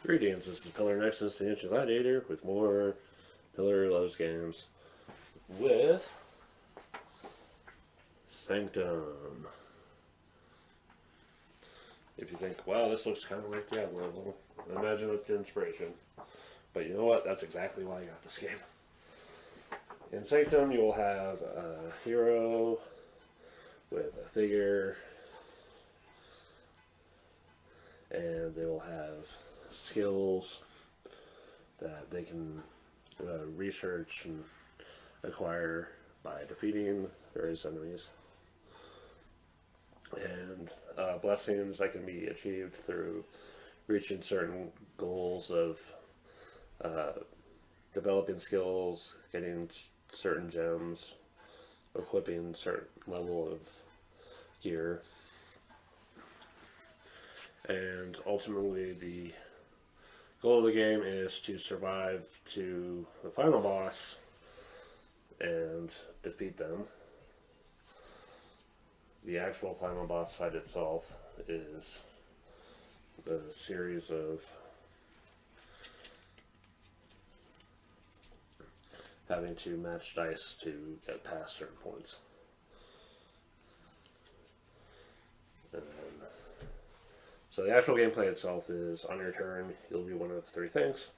Greetings, this is Pillar Nexus, the Ancient Gladiator, with more Pillar Loves games with Sanctum. If you think, wow, this looks kind of like Diablo, imagine it's the inspiration. But you know what? That's exactly why I got this game. In Sanctum, you will have a hero with a figure, and they will have skills that they can research and acquire by defeating various enemies, and blessings that can be achieved through reaching certain goals of developing skills, getting certain gems, equipping certain level of gear, and ultimately the goal of the game is to survive to the final boss and defeat them. The actual final boss fight itself is a series of having to match dice to get past certain points. And then, so the actual gameplay itself is on your turn, you'll do one of three things.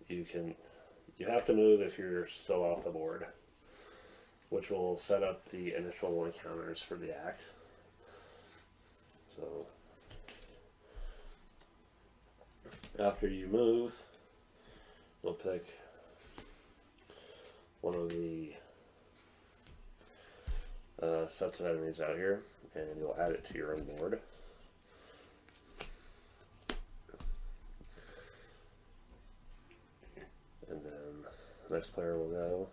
You have to move if you're still off the board, which will set up the initial encounters for the act. So after you move, you'll pick one of the sets of enemies out here, and you'll add it to your own board. And then the next player will go.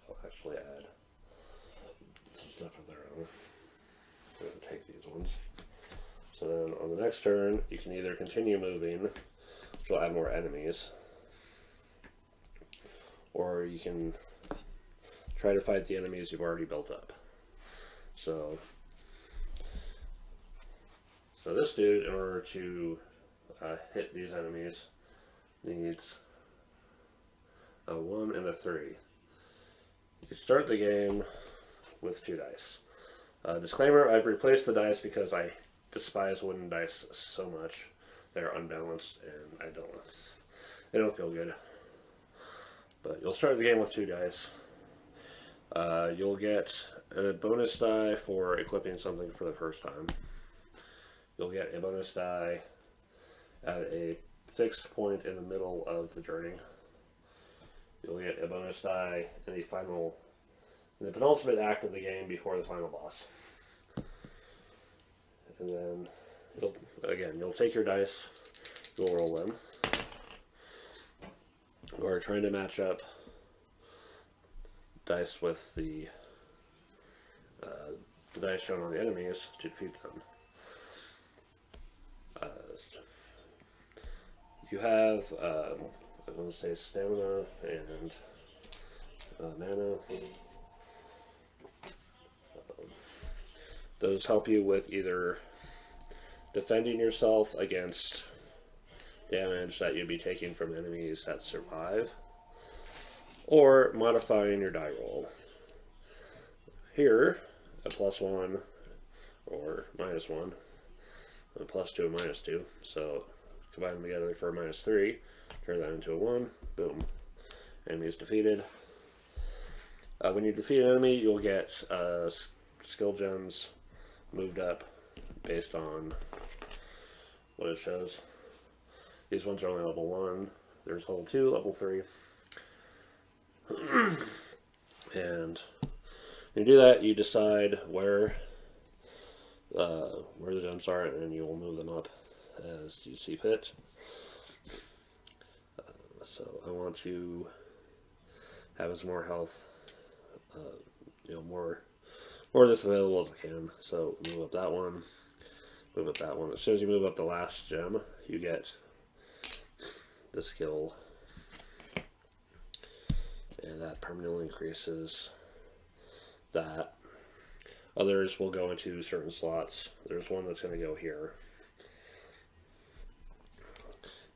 I'll actually add some stuff of their own. I'm going to take these ones. So then on the next turn, you can either continue moving, which will add more enemies, or you can try to fight the enemies you've already built up. So this dude, in order to hit these enemies, needs a 1 and a 3. You start the game with 2 dice. Disclaimer, I've replaced the dice because I despise wooden dice so much. They're unbalanced and they don't feel good. But you'll start the game with 2 dice. You'll get a bonus die for equipping something for the first time. You'll get a bonus die at a fixed point in the middle of the journey. You'll get a bonus die in the penultimate act of the game before the final boss. And then, you'll take your dice, you'll roll them. We're trying to match up dice with the dice shown on the enemies to defeat them. You have, I want to say, stamina and mana. Those help you with either defending yourself against damage that you'd be taking from enemies that survive, or modifying your die roll. Here, a +1 or -1, a +2 and -2. So combine them together for a -3, turn that into a 1, boom. Enemy is defeated. When you defeat an enemy, you'll get skill gems moved up based on what it shows. These ones are only level 1. There's level 2, level 3. And when you do that, you decide where the gems are, and you will move them up as you see fit. So I want to have as more health, more of this available as I can. So move up that one, move up that one. As soon as you move up the last gem, you get the skill, and that permanently increases that. Others will go into certain slots. There's one that's going to go here.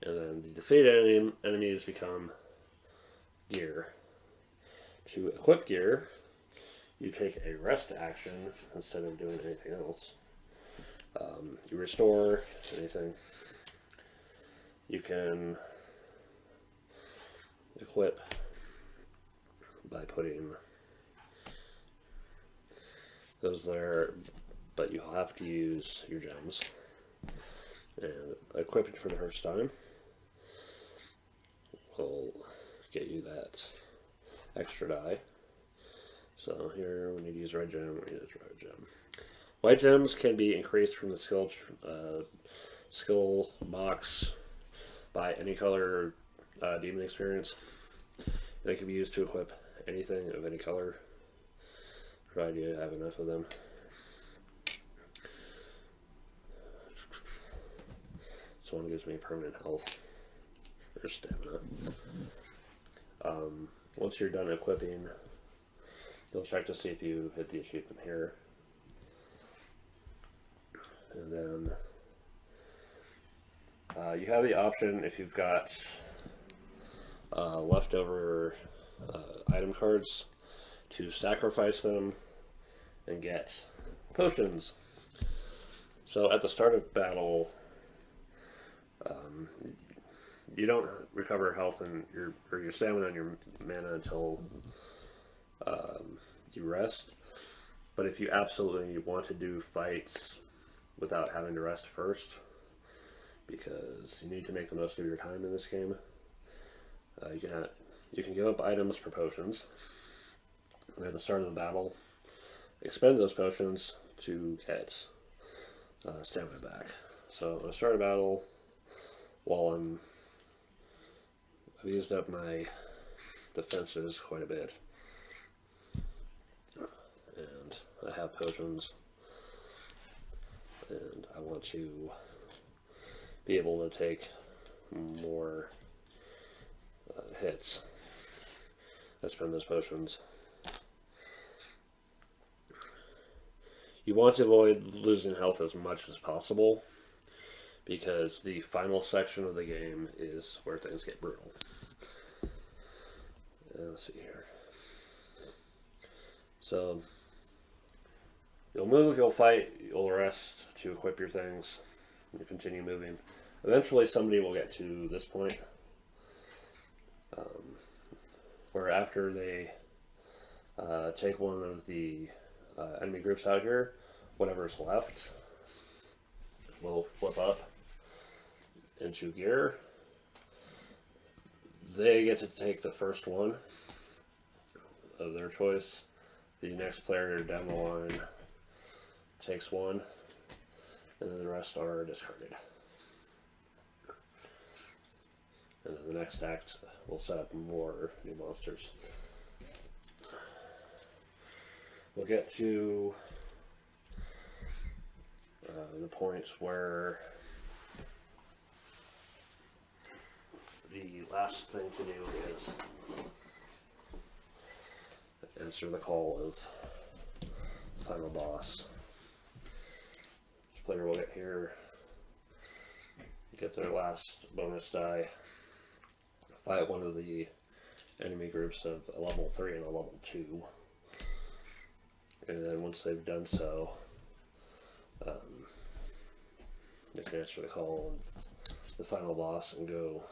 And then the defeated enemies become gear. To equip gear, you take a rest action instead of doing anything else. You restore anything. You can equip by putting those there, but you'll have to use your gems. And equipping for the first time will get you that extra die. So here we need to use red gem, we need a red gem. White gems can be increased from the skill box by any color demon experience. They can be used to equip anything of any color, provided you have enough of them. This one gives me permanent health or stamina. Once you're done equipping, you'll check to see if you hit the achievement here. And then you have the option, if you've got leftover item cards, to sacrifice them and get potions. So at the start of battle, you don't recover health and your stamina and your mana until you rest. But if you absolutely want to do fights without having to rest first, because you need to make the most of your time in this game, you can give up items for potions. And at the start of the battle, expend those potions to get stamina back. So at the start of battle, while I've used up my defenses quite a bit, and I have potions, and I want to be able to take more hits. I spend those potions. You want to avoid losing health as much as possible, because the final section of the game is where things get brutal. Let's see here. So, you'll move, you'll fight, you'll rest to equip your things, you continue moving. Eventually somebody will get to this point, where after they take one of the enemy groups out here, whatever's left will flip up into gear. They get to take the first one of their choice. The next player down the line takes one, and then the rest are discarded. And then the next act will set up more new monsters. We'll get to the point where the last thing to do is answer the call of final boss. Each player will get here, get their last bonus die, fight one of the enemy groups of a level 3 and a level 2. And then once they've done so, they can answer the call of the final boss and go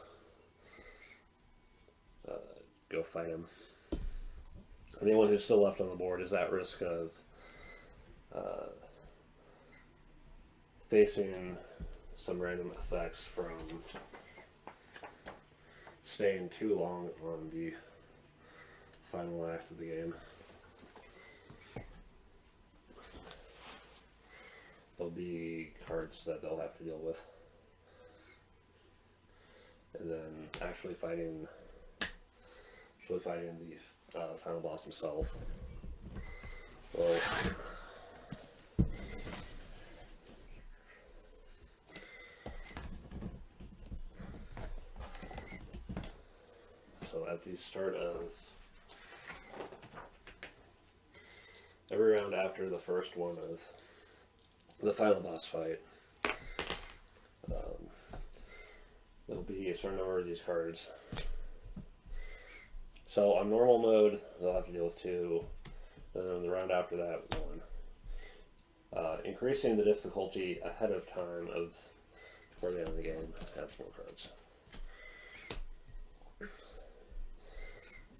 fight him. Anyone who's still left on the board is at risk of facing some random effects from staying too long on the final act of the game. There'll be cards that they'll have to deal with. And then actually fighting the final boss himself. Well, so at the start of every round after the first one of the final boss fight, there'll be a certain number of these cards. So on normal mode, they'll have to deal with 2. And then the round after that, 1. Increasing the difficulty ahead of time before the end of the game adds more cards.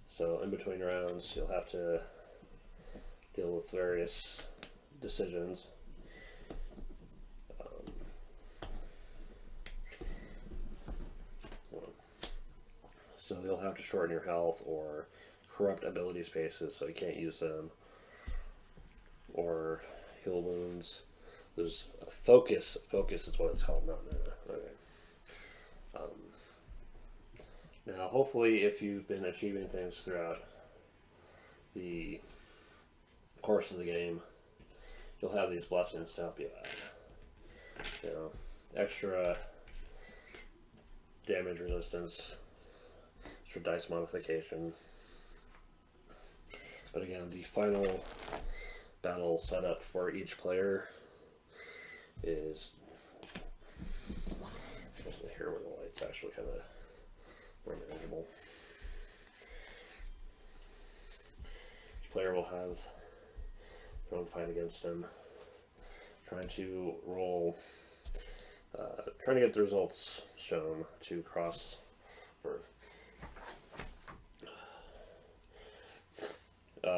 So in between rounds, you'll have to deal with various decisions. So you'll have to shorten your health or corrupt ability spaces so you can't use them, or heal wounds. There's a focus. Focus is what it's called, not mana. Okay. Now, hopefully, if you've been achieving things throughout the course of the game, you'll have these blessings to help you out. You know, extra damage resistance, extra dice modification. But again, the final battle setup for each player is here where the light's actually kind of more manageable. Each player will have their own fight against him, trying to roll, trying to get the results shown to cross or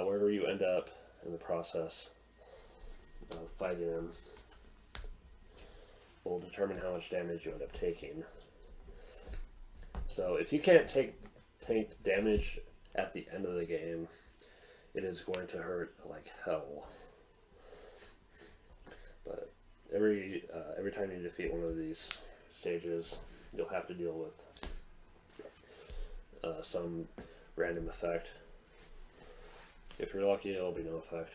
wherever you end up in the process of fighting him will determine how much damage you end up taking. So if you can't take damage at the end of the game, it is going to hurt like hell. But every time you defeat one of these stages, you'll have to deal with some random effect. If you're lucky, it'll be no effect.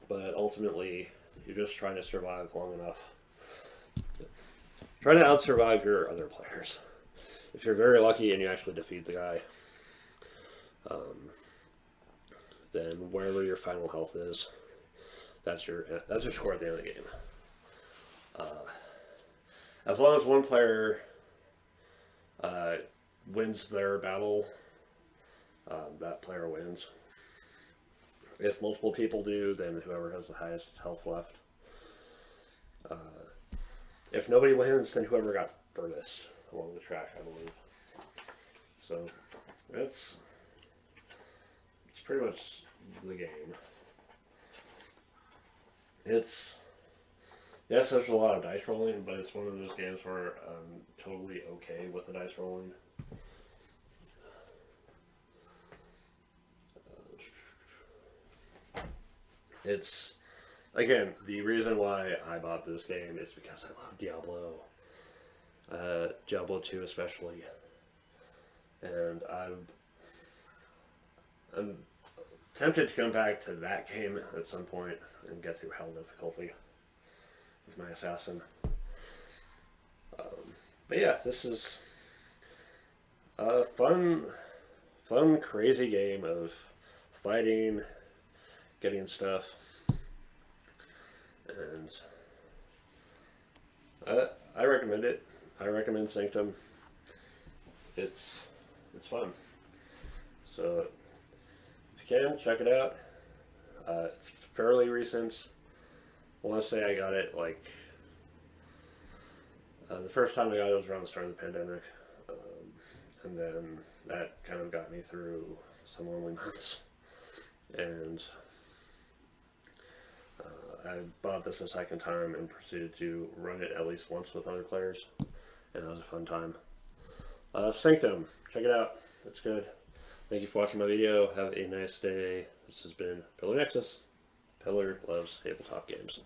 But ultimately, you're just trying to survive long enough. Try to out-survive your other players. If you're very lucky and you actually defeat the guy, then wherever your final health is, that's your score at the end of the game. As long as one player wins their battle, that player wins. If multiple people do, then whoever has the highest health left. If nobody wins, then whoever got furthest along the track, I believe. So it's pretty much the game. Yes, there's a lot of dice rolling, but it's one of those games where I'm totally okay with the dice rolling. It's, again, the reason why I bought this game is because I love Diablo. Diablo 2 especially. And I'm tempted to come back to that game at some point and get through hell difficulty with my assassin. But yeah, this is a fun, crazy game of fighting, getting stuff, and I recommend it. I recommend Sanctum. It's fun. So if you can, check it out. It's fairly recent. I want to say I got it like the first time I got it was around the start of the pandemic, and then that kind of got me through some lonely months. And I bought this a second time and proceeded to run it at least once with other players, and that was a fun time. Sanctum, check it out. It's good. Thank you for watching my video. Have a nice day. This has been Pillar Nexus. Pillar loves tabletop games.